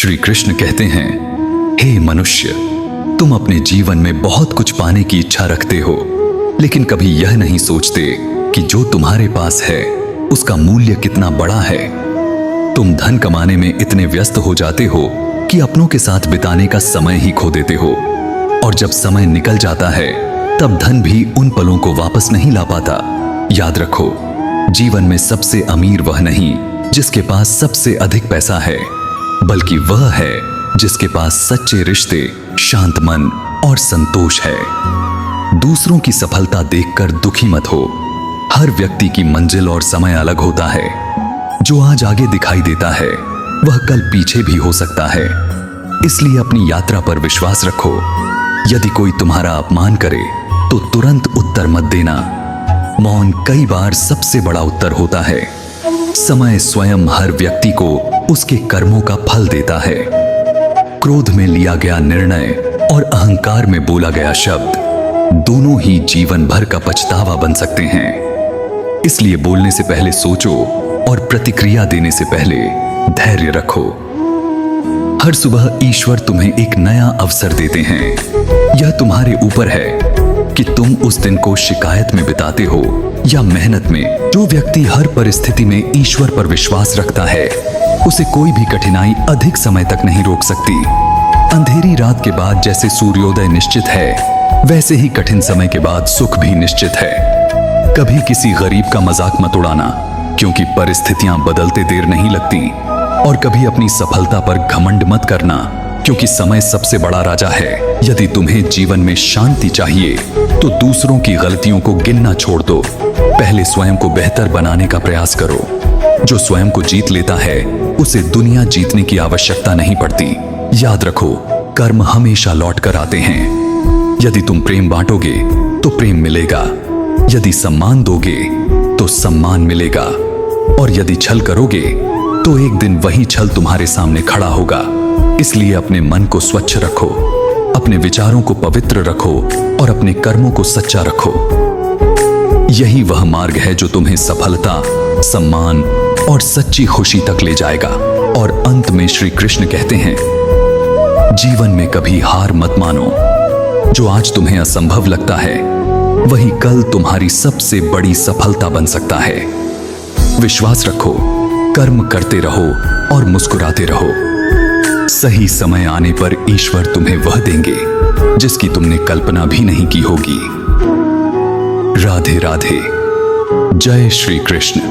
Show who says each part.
Speaker 1: श्री कृष्ण कहते हैं, हे मनुष्य, तुम अपने जीवन में बहुत कुछ पाने की इच्छा रखते हो, लेकिन कभी यह नहीं सोचते कि जो तुम्हारे पास है उसका मूल्य कितना बड़ा है। तुम धन कमाने में इतने व्यस्त हो जाते हो कि अपनों के साथ बिताने का समय ही खो देते हो, और जब समय निकल जाता है तब धन भी उन पलों को वापस नहीं ला पाता। याद रखो, जीवन में सबसे अमीर वह नहीं जिसके पास सबसे अधिक पैसा है, बल्कि वह है जिसके पास सच्चे रिश्ते, शांत मन और संतोष है। दूसरों की सफलता देखकर दुखी मत हो। हर व्यक्ति की मंजिल और समय अलग होता है। जो आज आगे दिखाई देता है वह कल पीछे भी हो सकता है। इसलिए अपनी यात्रा पर विश्वास रखो। यदि कोई तुम्हारा अपमान करे तो तुरंत उत्तर मत देना। मौन कई बार सबसे बड़ा उत्तर होता है। समय स्वयं हर व्यक्ति को उसके कर्मों का फल देता है। क्रोध में लिया गया निर्णय और अहंकार में बोला गया शब्द दोनों ही जीवन भर का पछतावा बन सकते हैं। इसलिए बोलने से पहले सोचो और प्रतिक्रिया देने से पहले धैर्य रखो। हर सुबह ईश्वर तुम्हें एक नया अवसर देते हैं। यह तुम्हारे ऊपर है कि तुम उस दिन को शिकायत में बिताते हो या मेहनत में। जो व्यक्ति हर परिस्थिति में ईश्वर पर विश्वास रखता है उसे कोई भी कठिनाई अधिक समय तक नहीं रोक सकती। अंधेरी रात के बाद जैसे सूर्योदय निश्चित है, वैसे ही कठिन समय के बाद सुख भी निश्चित है। कभी किसी गरीब का मजाक मत उड़ाना, क्योंकि परिस्थितियां बदलते देर नहीं लगती। और कभी अपनी सफलता पर घमंड मत करना, क्योंकि समय सबसे बड़ा राजा है। यदि तुम्हें जीवन में शांति चाहिए तो दूसरों की गलतियों को गिनना छोड़ दो। पहले स्वयं को बेहतर बनाने का प्रयास करो। जो स्वयं को जीत लेता है उसे दुनिया जीतने की आवश्यकता नहीं पड़ती। याद रखो, कर्म हमेशा लौट कर आते हैं। यदि तुम प्रेम बांटोगे तो प्रेम मिलेगा, यदि सम्मान दोगे तो सम्मान मिलेगा, और यदि छल करोगे तो एक दिन वही छल तुम्हारे सामने खड़ा होगा। इसलिए अपने मन को स्वच्छ रखो, अपने विचारों को पवित्र रखो और अपने कर्मों को सच्चा रखो। यही वह मार्ग है जो तुम्हें सफलता, सम्मान और सच्ची खुशी तक ले जाएगा। और अंत में श्री कृष्ण कहते हैं, जीवन में कभी हार मत मानो। जो आज तुम्हें असंभव लगता है वही कल तुम्हारी सबसे बड़ी सफलता बन सकता है। विश्वास रखो, कर्म करते रहो और मुस्कुराते रहो। सही समय आने पर ईश्वर तुम्हें वह देंगे जिसकी तुमने कल्पना भी नहीं की होगी। राधे राधे। जय श्री कृष्ण।